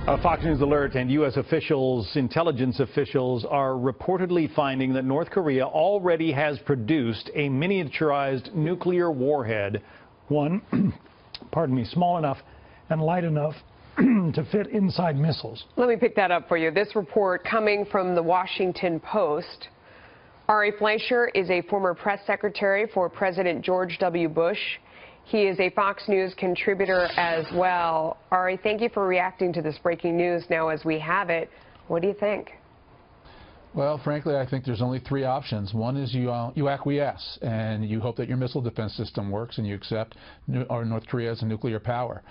Fox News Alert and U.S. officials, intelligence officials, are reportedly finding that North Korea already has produced a miniaturized nuclear warhead, one, small enough and light enough to fit inside missiles. Let me pick that up for you. This report coming from the Washington Post. Ari Fleischer is a former press secretary for President George W. Bush. He is a Fox News contributor as well. Ari, thank you for reacting to this breaking news now as we have it. What do you think? Well, frankly, I think there's only three options. One is you acquiesce and you hope that your missile defense system works and you accept North Korea as a nuclear power.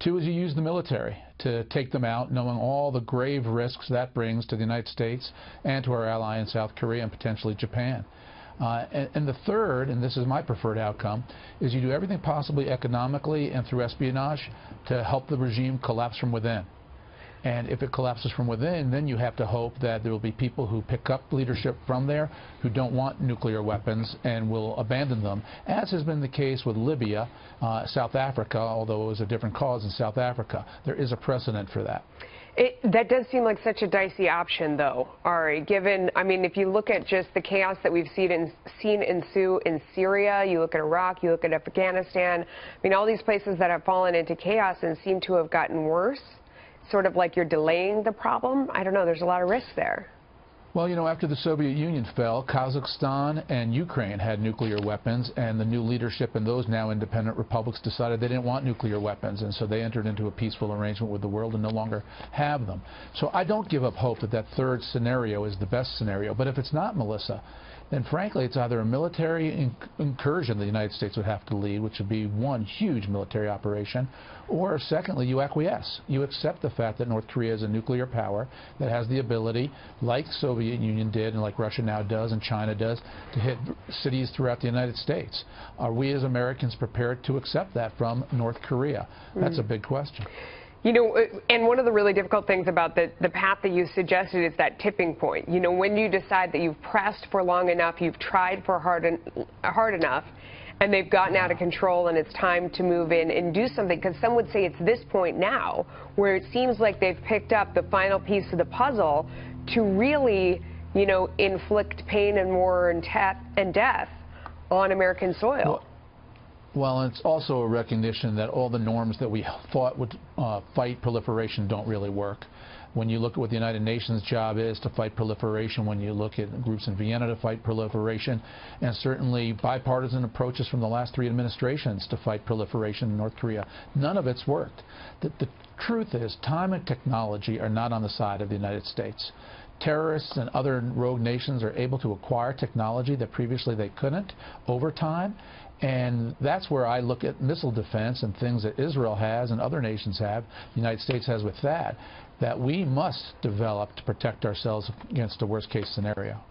Two is you use the military to take them out, knowing all the grave risks that brings to the United States and to our ally in South Korea and potentially Japan. And the third, and this is my preferred outcome, is you do everything possibly economically and through espionage to help the regime collapse from within. And if it collapses from within, then you have to hope that there will be people who pick up leadership from there who don't want nuclear weapons and will abandon them, as has been the case with Libya, South Africa, although it was a different cause in South Africa. There is a precedent for that. That does seem like such a dicey option, though, Ari, given, I mean, if you look at just the chaos that we've seen ensue in Syria, you look at Iraq, you look at Afghanistan, I mean, all these places that have fallen into chaos and seem to have gotten worse, sort of like you're delaying the problem. I don't know, there's a lot of risk there. Well, you know, after the Soviet Union fell, Kazakhstan and Ukraine had nuclear weapons, and the new leadership in those now independent republics decided they didn't want nuclear weapons, and so they entered into a peaceful arrangement with the world and no longer have them. So I don't give up hope that that third scenario is the best scenario, but if it's not, Melissa, then frankly it's either a military incursion the United States would have to lead, which would be one huge military operation, or secondly, you acquiesce. You accept the fact that North Korea is a nuclear power that has the ability, like the Soviet Union did and like Russia now does and China does, to hit cities throughout the United States. Are we as Americans prepared to accept that from North Korea? That's a big question. You know, and one of the really difficult things about the path that you suggested is that tipping point. You know, when you decide that you've pressed for long enough, you've tried for hard enough, and they've gotten out of control and it's time to move in and do something, because some would say it's this point now where it seems like they've picked up the final piece of the puzzle to really, you know, inflict pain and war and death on American soil. Well, it's also a recognition that all the norms that we thought would fight proliferation don't really work. When you look at what the United Nations' job is to fight proliferation, when you look at groups in Vienna to fight proliferation, and certainly bipartisan approaches from the last three administrations to fight proliferation in North Korea, none of it's worked. The truth is, time and technology are not on the side of the United States. Terrorists and other rogue nations are able to acquire technology that previously they couldn't over time, and that's where I look at missile defense and things that Israel has and other nations have, the United States has with that we must develop to protect ourselves against a worst-case scenario.